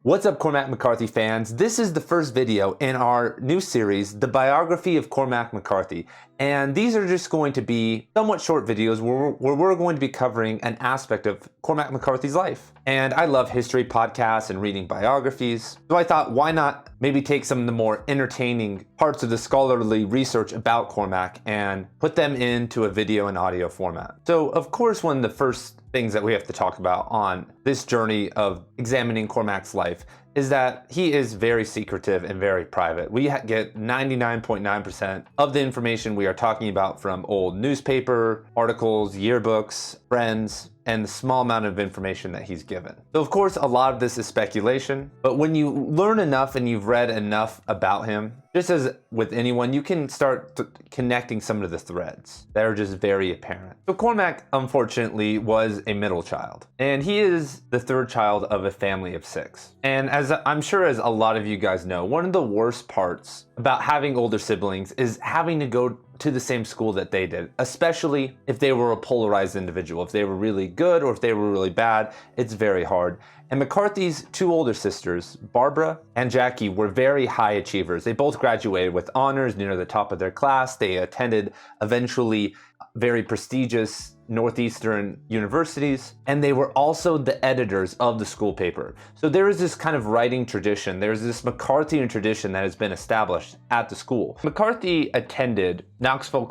What's up, Cormac McCarthy fans? This is the first video in our new series, The Biography of Cormac McCarthy. And these are just going to be somewhat short videos where we're going to be covering an aspect of Cormac McCarthy's life. And I love history podcasts and reading biographies. So I thought, why not maybe take some of the more entertaining parts of the scholarly research about Cormac and put them into a video and audio format. So of course, one of the first things that we have to talk about on this journey of examining Cormac's life is that he is very secretive and very private. We get 99.9% of the information we are talking about from old newspaper, articles, yearbooks, friends, and the small amount of information that he's given. So of course, a lot of this is speculation, but when you learn enough and you've read enough about him, just as with anyone, you can start connecting some of the threads that are just very apparent. So Cormac, unfortunately, was a middle child, and he is the third child of a family of 6. And as I'm sure as a lot of you guys know, one of the worst parts about having older siblings is having to go to the same school that they did, especially if they were a polarized individual. If they were really good or if they were really bad, it's very hard. And McCarthy's 2 older sisters, Barbara and Jackie, were very high achievers. They both graduated with honors near the top of their class. They attended eventually very prestigious Northeastern universities, and they were also the editors of the school paper. So there is this kind of writing tradition. There's this McCarthyian tradition that has been established at the school. McCarthy attended Knoxville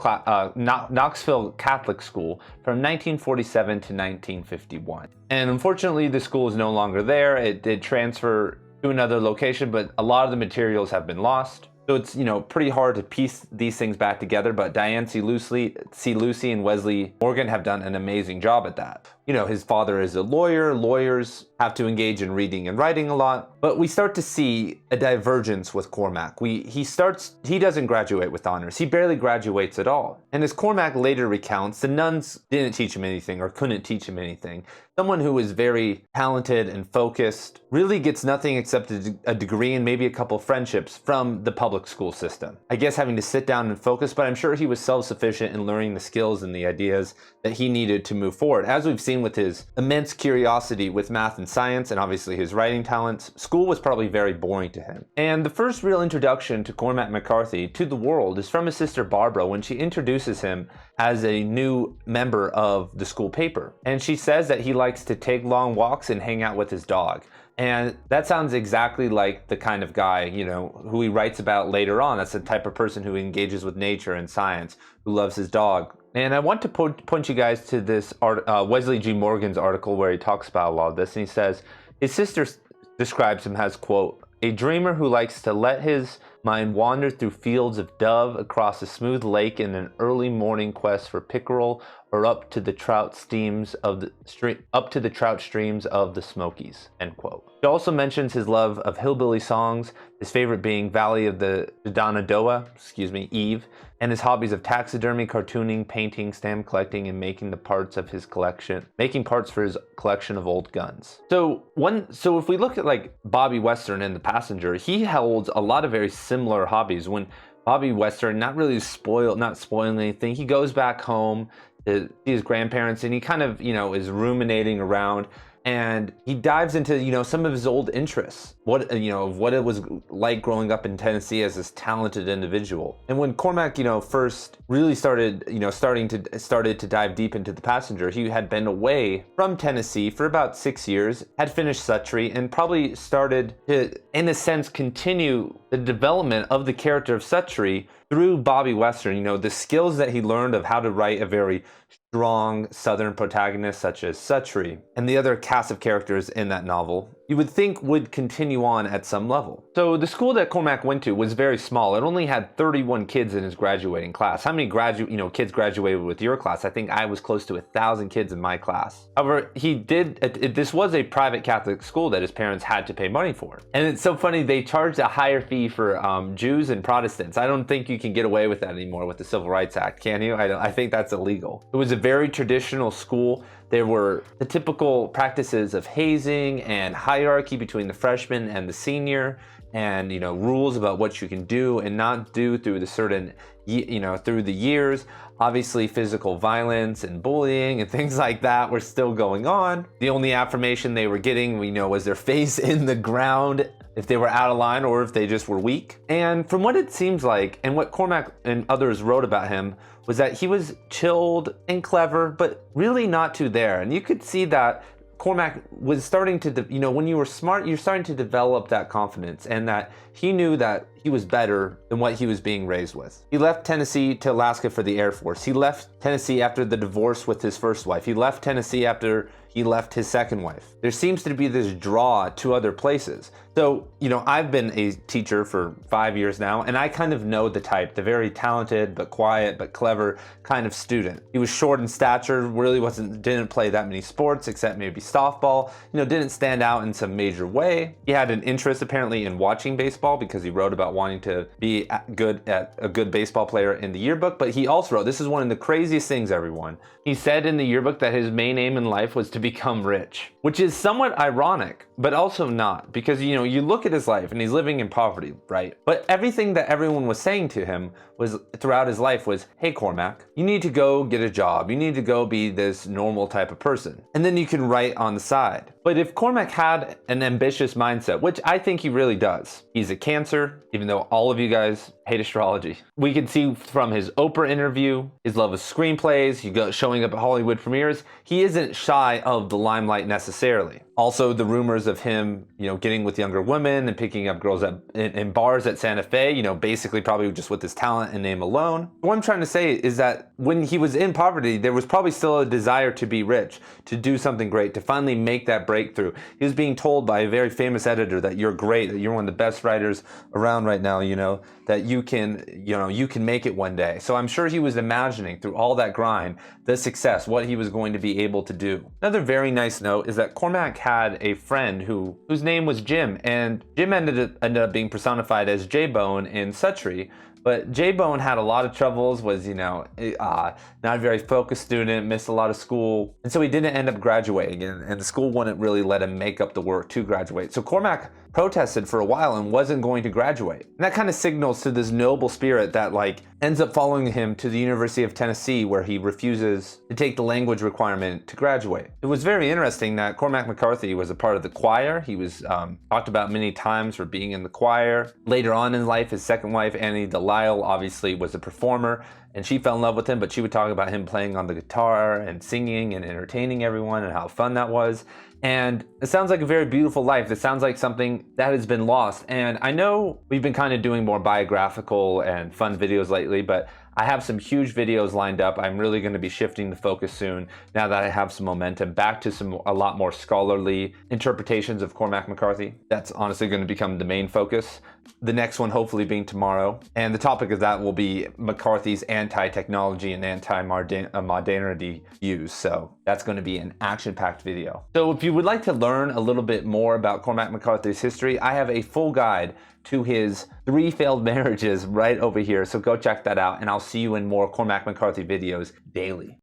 Catholic School from 1947 to 1951. And unfortunately, the school is no longer there. It did transfer to another location, but a lot of the materials have been lost. So it's, pretty hard to piece these things back together, but Diane C. Lucy and Wesley Morgan have done an amazing job at that. His father is a lawyer. Lawyers have to engage in reading and writing a lot, but we start to see a divergence with Cormac. He doesn't graduate with honors. He barely graduates at all. And as Cormac later recounts, the nuns didn't teach him anything or couldn't teach him anything. Someone who is very talented and focused really gets nothing except a degree and maybe a couple friendships from the public school system. I guess having to sit down and focus, but I'm sure he was self-sufficient in learning the skills and the ideas that he needed to move forward. As we've seen with his immense curiosity with math and science and obviously his writing talents, school was probably very boring to him. And the first real introduction to Cormac McCarthy to the world is from his sister Barbara when she introduces him as a new member of the school paper. And she says that he likes to take long walks and hang out with his dog. And that sounds exactly like the kind of guy, who he writes about later on. That's the type of person who engages with nature and science, who loves his dog. And I want to point you guys to this Wesley G. Morgan's article where he talks about a lot of this. And he says, his sister describes him as, quote, a dreamer who likes to let his mind wander through fields of dove, across a smooth lake in an early morning quest for pickerel, or up to the trout streams of the Smokies, end quote. He also mentions his love of hillbilly songs, his favorite being Valley of the Shenandoah, Eve, and his hobbies of taxidermy, cartooning, painting, stamp collecting, and making parts for his collection of old guns. So if we look at like Bobby Western and The Passenger, he holds a lot of very similar hobbies. When Bobby Western, not spoiling anything, he goes back home to see his grandparents, and he kind of, is ruminating around, and he dives into, some of his old interests, what it was like growing up in Tennessee as this talented individual. And when Cormac, first really started to dive deep into The Passenger, he had been away from Tennessee for about 6 years, had finished Suttree, and probably started to, in a sense, continue the development of the character of Suttree through Bobby Western. The skills that he learned of how to write a very strong Southern protagonist such as Suttree and the other cast of characters in that novel, you would think would continue on at some level. So the school that Cormac went to was very small. It only had 31 kids in his graduating class. How many kids graduated with your class? I think I was close to 1,000 kids in my class. However, this was a private Catholic school that his parents had to pay money for. And it's so funny, they charged a higher fee for Jews and Protestants. I don't think you can get away with that anymore with the Civil Rights Act, can you? I think that's illegal. It was a very traditional school. There were the typical practices of hazing and hierarchy between the freshman and the senior, and rules about what you can do and not do through the certain through the years. Obviously physical violence and bullying and things like that were still going on. The only affirmation they were getting, was their face in the ground if they were out of line or if they just were weak. And from what it seems like, and what Cormac and others wrote about him, was that he was chilled and clever, but really not too there. And you could see that Cormac was starting to, when you were smart, you're starting to develop that confidence, and that he knew that he was better than what he was being raised with. He left Tennessee to Alaska for the Air Force. He left Tennessee after the divorce with his first wife. He left Tennessee after he left his second wife. There seems to be this draw to other places. So, I've been a teacher for 5 years now, and I kind of know the type, the very talented, but quiet, but clever kind of student. He was short in stature, really didn't play that many sports except maybe softball, didn't stand out in some major way. He had an interest apparently in watching baseball because he wrote about wanting to be a good baseball player in the yearbook, but he also wrote, this is one of the craziest things, everyone. He said in the yearbook that his main aim in life was to become rich, which is somewhat ironic, but also not, because you look at his life and he's living in poverty, right? But everything that everyone was saying to him was throughout his life was, hey Cormac, you need to go get a job. You need to go be this normal type of person. And then you can write on the side. But if Cormac had an ambitious mindset, which I think he really does, he's a Cancer, even though all of you guys hate astrology. We can see from his Oprah interview, his love of screenplays, showing up at Hollywood premieres, he isn't shy of the limelight necessarily. Also, the rumors of him, getting with younger women and picking up girls in bars at Santa Fe, basically probably just with his talent and name alone. What I'm trying to say is that when he was in poverty, there was probably still a desire to be rich, to do something great, to finally make that breakthrough. He was being told by a very famous editor that you're great, that you're one of the best writers around right now, that you can make it one day. So I'm sure he was imagining through all that grind, the success, what he was going to be able to do. Another very nice note is that Cormac had a friend whose name was Jim, and Jim ended up being personified as J-Bone in Suttree. But J-Bone had a lot of troubles, was, not a very focused student, missed a lot of school. And so he didn't end up graduating, and the school wouldn't really let him make up the work to graduate. So Cormac protested for a while and wasn't going to graduate. And that kind of signals to this noble spirit that ends up following him to the University of Tennessee, where he refuses to take the language requirement to graduate. It was very interesting that Cormac McCarthy was a part of the choir. He was talked about many times for being in the choir. Later on in life, his second wife, Annie Delisle, obviously was a performer, and she fell in love with him, but she would talk about him playing on the guitar and singing and entertaining everyone and how fun that was. And it sounds like a very beautiful life. It sounds like something that has been lost. And I know we've been kind of doing more biographical and fun videos lately, but I have some huge videos lined up. I'm really going to be shifting the focus soon, now that I have some momentum, back to a lot more scholarly interpretations of Cormac McCarthy. That's honestly going to become the main focus. The next one hopefully being tomorrow. And the topic of that will be McCarthy's anti-technology and anti-modernity views. So that's going to be an action-packed video. So if you would like to learn a little bit more about Cormac McCarthy's history, I have a full guide to his 3 failed marriages right over here. So go check that out, and I'll see you in more Cormac McCarthy videos daily.